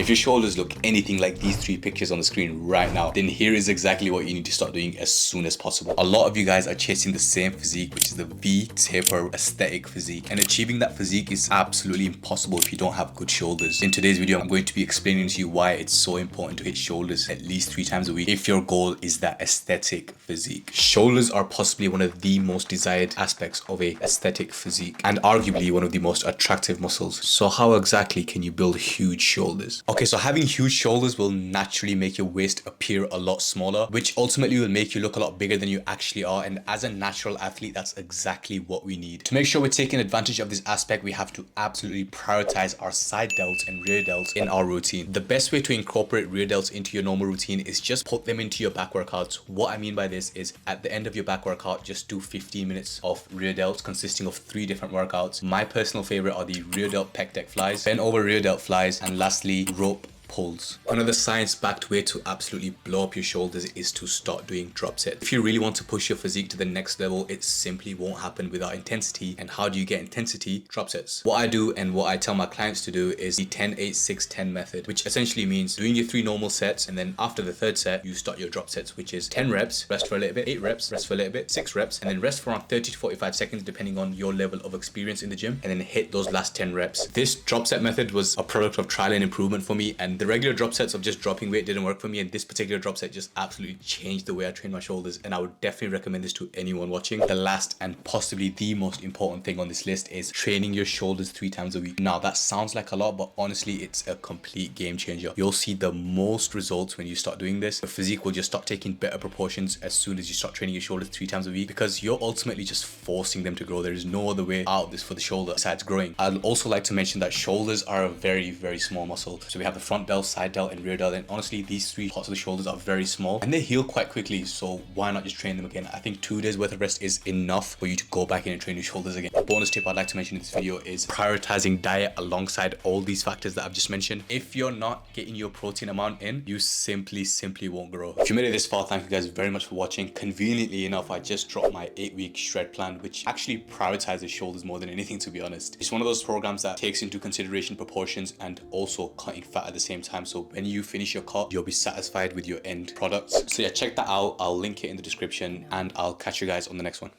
If your shoulders look anything like these 3 pictures on the screen right now, then here is exactly what you need to start doing as soon as possible. A lot of you guys are chasing the same physique, which is the V taper aesthetic physique, and achieving that physique is absolutely impossible if you don't have good shoulders. In today's video, I'm going to be explaining to you why it's so important to hit shoulders at least 3 times a week if your goal is that aesthetic physique. Shoulders are possibly one of the most desired aspects of a aesthetic physique and arguably one of the most attractive muscles. So how exactly can you build huge shoulders? Okay, so having huge shoulders will naturally make your waist appear a lot smaller, which ultimately will make you look a lot bigger than you actually are. And as a natural athlete, that's exactly what we need. To make sure we're taking advantage of this aspect, we have to absolutely prioritize our side delts and rear delts in our routine. The best way to incorporate rear delts into your normal routine is just put them into your back workouts. What I mean by this is at the end of your back workout, just do 15 minutes of rear delts consisting of 3 different workouts. My personal favorite are the rear delt pec deck flies, bent over rear delt flies, and lastly rope pulls. Another science-backed way to absolutely blow up your shoulders is to start doing drop sets. If you really want to push your physique to the next level, it simply won't happen without intensity. And how do you get intensity? Drop sets. What I do and what I tell my clients to do is the 10-8-6-10 method, which essentially means doing your 3 normal sets, and then after the 3rd set, you start your drop sets, which is 10 reps, rest for a little bit, 8 reps, rest for a little bit, 6 reps, and then rest for around 30 to 45 seconds depending on your level of experience in the gym, and then hit those last 10 reps. This drop set method was a product of trial and improvement for me, and the regular drop sets of just dropping weight didn't work for me, and this particular drop set just absolutely changed the way I train my shoulders, and I would definitely recommend this to anyone watching. The last and possibly the most important thing on this list is training your shoulders 3 times a week. Now that sounds like a lot, but honestly it's a complete game changer. You'll see the most results when you start doing this. The physique will just start taking better proportions as soon as you start training your shoulders 3 times a week, because you're ultimately just forcing them to grow. There is no other way out of this for the shoulder besides growing. I'd also like to mention that shoulders are a very, very small muscle. So we have the front delt, side delt, and rear delt, and honestly these 3 parts of the shoulders are very small and they heal quite quickly, so why not just train them again? I think 2 days worth of rest is enough for you to go back in and train your shoulders again. A bonus tip I'd like to mention in this video is prioritizing diet alongside all these factors that I've just mentioned. If you're not getting your protein amount in, you simply won't grow. If you made it this far, thank you guys very much for watching. Conveniently enough, I just dropped my 8-week shred plan, which actually prioritizes shoulders more than anything, to be honest. It's one of those programs that takes into consideration proportions and also cutting fat at the same time, so when you finish your cut, you'll be satisfied with your end products. So yeah, check that out. I'll link it in the description, and I'll catch you guys on the next one.